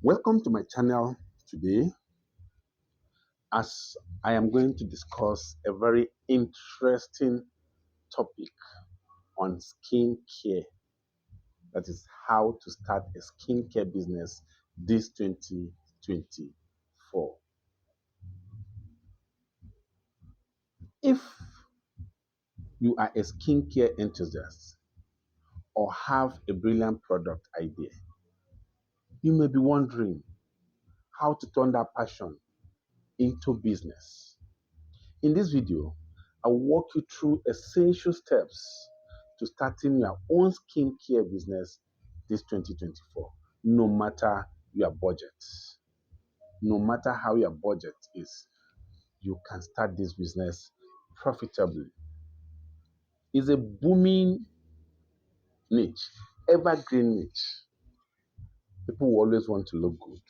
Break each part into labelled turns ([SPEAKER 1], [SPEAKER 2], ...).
[SPEAKER 1] Welcome to my channel today as I am going to discuss a very interesting topic on skincare. That is how to start a skincare business this 2024. If you are a skincare enthusiast or have a brilliant product idea, you may be wondering how to turn that passion into business. In this video, I'll walk you through essential steps to starting your own skincare business this 2024, no matter your budget. No matter how your budget is, you can start this business profitably. It's a booming niche, evergreen niche. People will always want to look good.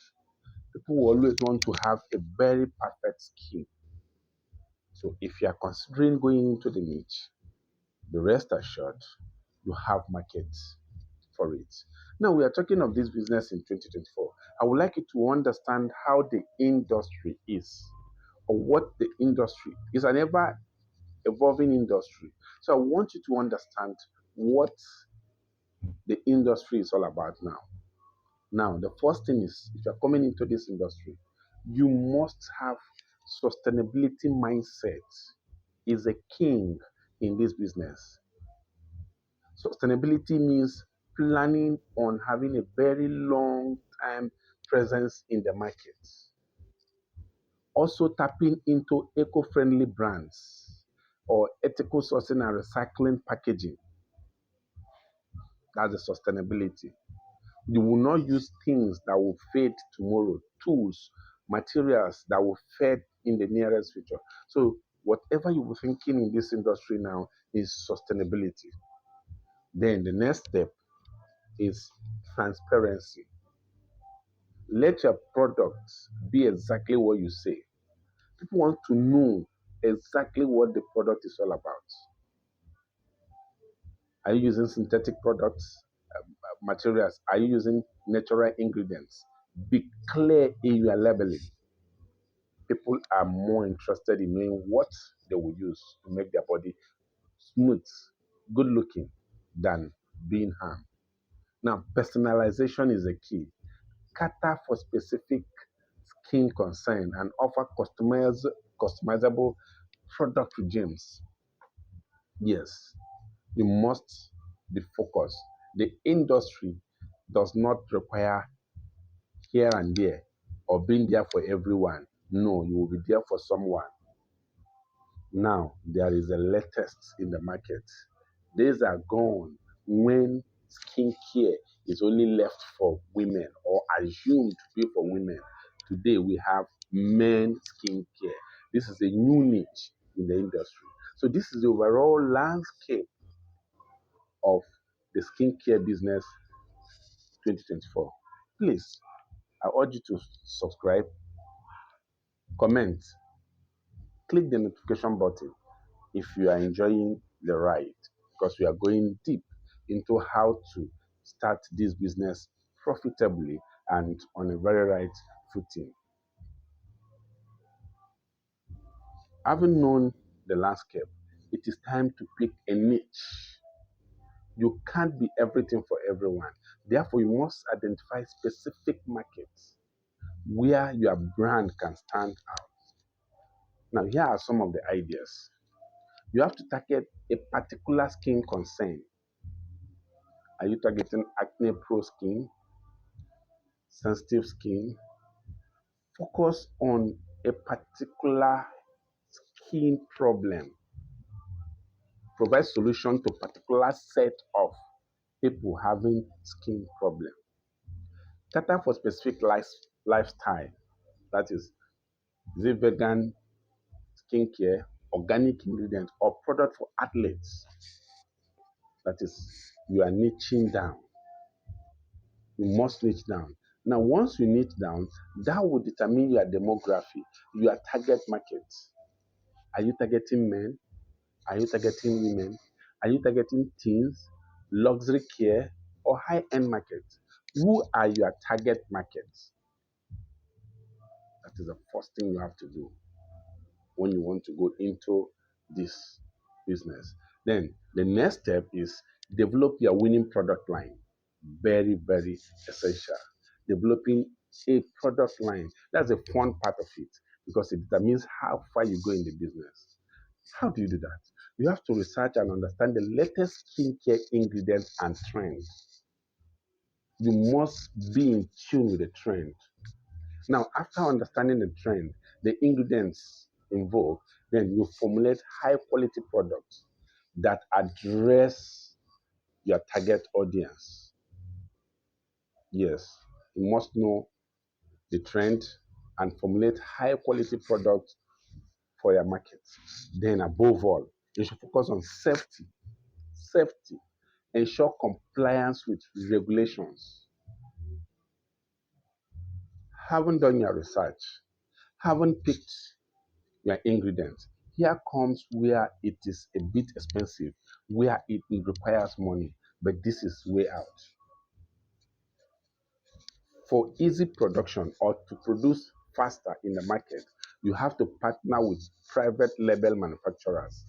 [SPEAKER 1] People will always want to have a very perfect skin. So if you are considering going into the niche, be rest assured you have markets for it. Now we are talking of this business in 2024. I would like you to understand how the industry is or what the industry is, an ever evolving industry. So I want you to understand what the industry is all about now. Now, the first thing is if you're coming into this industry, you must have sustainability mindset is a king in this business. Sustainability means planning on having a very long time presence in the market. Also tapping into eco-friendly brands or ethical sourcing and recycling packaging. That's the sustainability. You will not use things that will fade tomorrow, tools, materials that will fade in the nearest future. So whatever you were thinking in this industry now is sustainability. Then the next step is transparency. Let your products be exactly what you say. People want to know exactly what the product is all about. Are you using synthetic products, materials? Are you using natural ingredients? Be clear in your labeling. People are more interested in knowing what they will use to make their body smooth, good looking, than being harmed. Now, personalization is a key. Cater for specific skin concern and offer customizable product regimes. Yes, you must be focused. The industry does not require here and there or being there for everyone. No, you will be there for someone. Now, there is a latest in the market. Days are gone when skincare is only left for women or assumed to be for women. Today, we have men skincare. This is a new niche in the industry. So, this is the overall landscape of the skincare business 2024. Please, I urge you to subscribe, comment, click the notification button if you are enjoying the ride, because we are going deep into how to start this business profitably and on a very right footing. Having known the landscape, it is time to pick a niche. You can't be everything for everyone. Therefore, you must identify specific markets where your brand can stand out. Now, here are some of the ideas. You have to target a particular skin concern. Are you targeting acne pro skin, sensitive skin? Focus on a particular skin problem. Provide solution to particular set of people having skin problem. Cater for specific lifestyle. That is it vegan skincare, organic ingredient, or product for athletes? That is, you are niching down. You must niche down. Now, once you niche down, that will determine your demography, your target market. Are you targeting men? Are you targeting women? Are you targeting teens, luxury care, or high-end markets? Who are your target markets? is the first thing you have to do when you want to go into this business. Then the next step is develop your winning product line. Very, very essential. Developing a product line. That's the fun part of it because it determines how far you go in the business. How do you do that? You have to research and understand the latest skincare ingredients and trends. You must be in tune with the trend. Now, after understanding the trend, the ingredients involved, then you formulate high quality products that address your target audience. Yes, you must know the trend and formulate high quality products for your market. Then, above all, you should focus on safety. Safety. Ensure compliance with regulations. Haven't done your research, haven't picked your ingredients. Here comes where it is a bit expensive, where it requires money, but this is way out. For easy production or to produce faster in the market, you have to partner with private label manufacturers.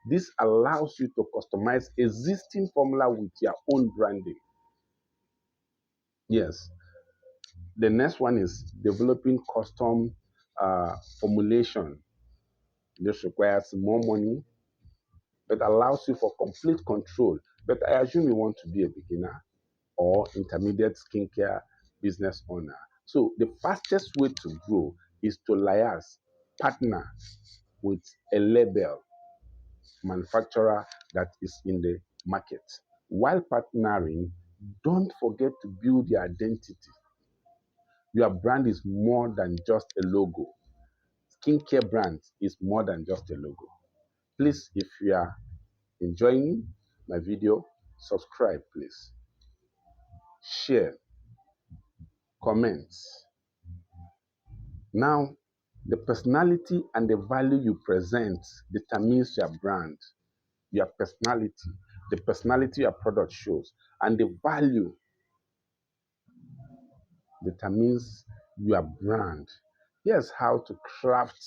[SPEAKER 1] This allows you to customize existing formula with your own branding. Yes. The next one is developing custom formulation. This requires more money, but allows you for complete control. But I assume you want to be a beginner or intermediate skincare business owner. So the fastest way to grow is to liaise, partner with a label manufacturer that is in the market. While partnering, don't forget to build your identity. Your brand is more than just a logo. Skincare brand is more than just a logo. Please, if you are enjoying my video, subscribe, please. Share, comment. Now, the personality and the value you present determines your brand, your personality, the personality your product shows, and the value determines your brand. Here's how to craft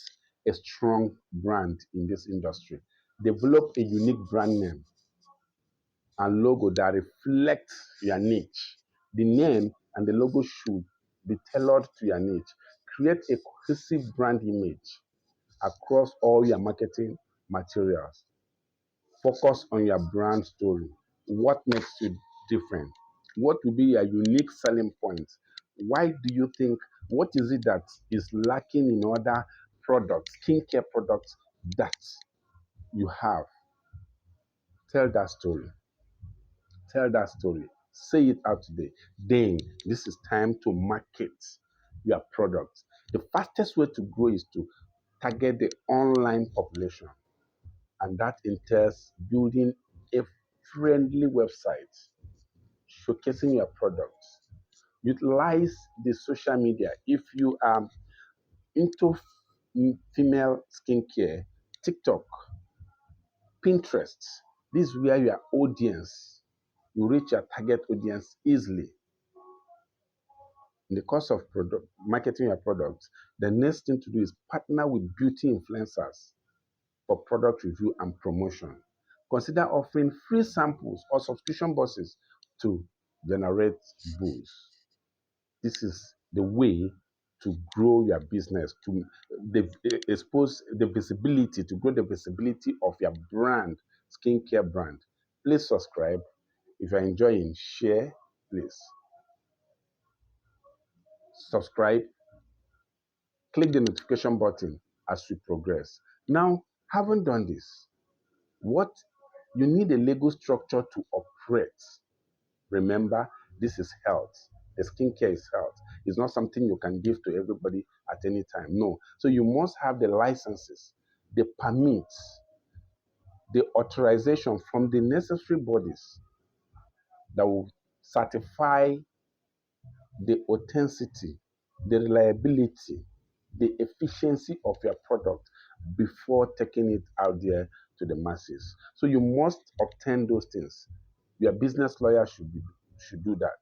[SPEAKER 1] a strong brand in this industry. Develop a unique brand name and logo that reflects your niche. The name and the logo should be tailored to your niche. Create a cohesive brand image across all your marketing materials. Focus on your brand story. What makes you different? What will be your unique selling point? Why do you think, what is it that is lacking in other products, skincare products that you have? Tell that story. Tell that story. Say it out today. Then this is time to market your product. The fastest way to grow is to target the online population, and that entails building a friendly website showcasing your products. Utilize the social media. If you are into female skincare, TikTok, Pinterest, this is where your audience, you reach your target audience easily. In the course of marketing your products, the next thing to do is partner with beauty influencers for product review and promotion. Consider offering free samples or subscription boxes to generate buzz. This is the way to grow your business, to expose the visibility, to grow the visibility of your brand, skincare brand. Please subscribe. If you're enjoying, share, please. Subscribe, click the notification button as we progress. Now, having done this, what you need a legal structure to operate. Remember, this is health. The skincare is health. It's not something you can give to everybody at any time. No. So you must have the licenses, the permits, the authorization from the necessary bodies that will certify the authenticity, the reliability, the efficiency of your product before taking it out there to the masses. So you must obtain those things. Your business lawyer should do that.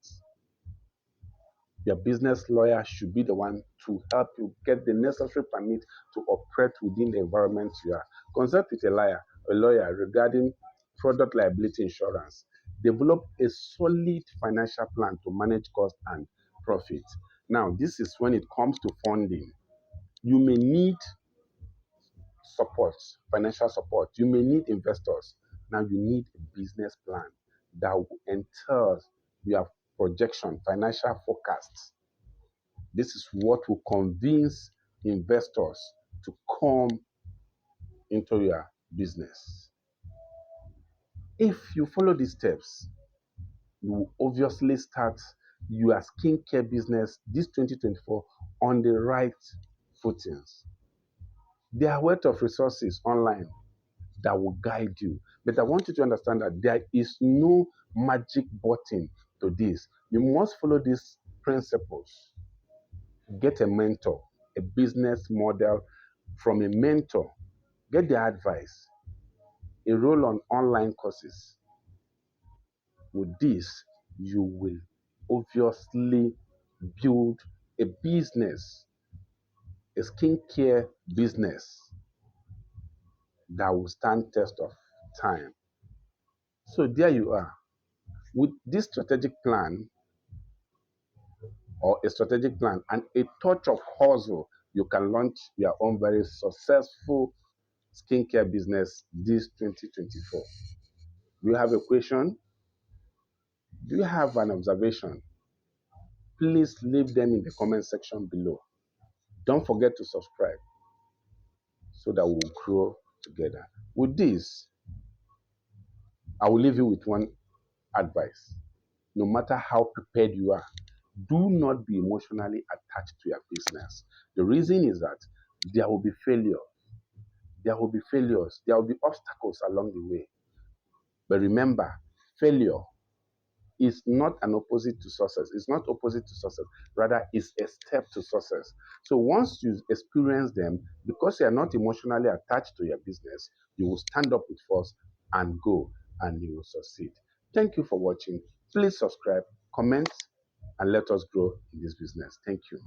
[SPEAKER 1] Your business lawyer should be the one to help you get the necessary permit to operate within the environment you are. Consult with a lawyer regarding product liability insurance. Develop a solid financial plan to manage cost and profit. Now, this is when it comes to funding. You may need support, financial support. You may need investors. Now you need a business plan that will entail your projection, financial forecasts. This is what will convince investors to come into your business. If you follow these steps, you will obviously start your skincare business this 2024 on the right footings. There are a wealth of resources online that will guide you. But I want you to understand that there is no magic button to this. You must follow these principles. Get a mentor, a business model from a mentor. Get their advice. Enroll on online courses. With this, you will obviously build a business, a skincare business that will stand test of time. So there you are. With this strategic plan or a strategic plan and a touch of hustle, you can launch your own very successful skincare business this 2024. Do you have a question? Do you have an observation? Please leave them in the comment section below. Don't forget to subscribe so that we'll grow together. With this, I will leave you with one advice. No matter how prepared you are, do not be emotionally attached to your business. The reason is that there will be failure, there will be failures, there will be obstacles along the way. But remember, failure is not an opposite to success. It's not opposite to success. Rather, it's a step to success. So once you experience them, because you are not emotionally attached to your business, you will stand up with force and go, and you will succeed. Thank you for watching. Please subscribe, comment, and let us grow in this business. Thank you.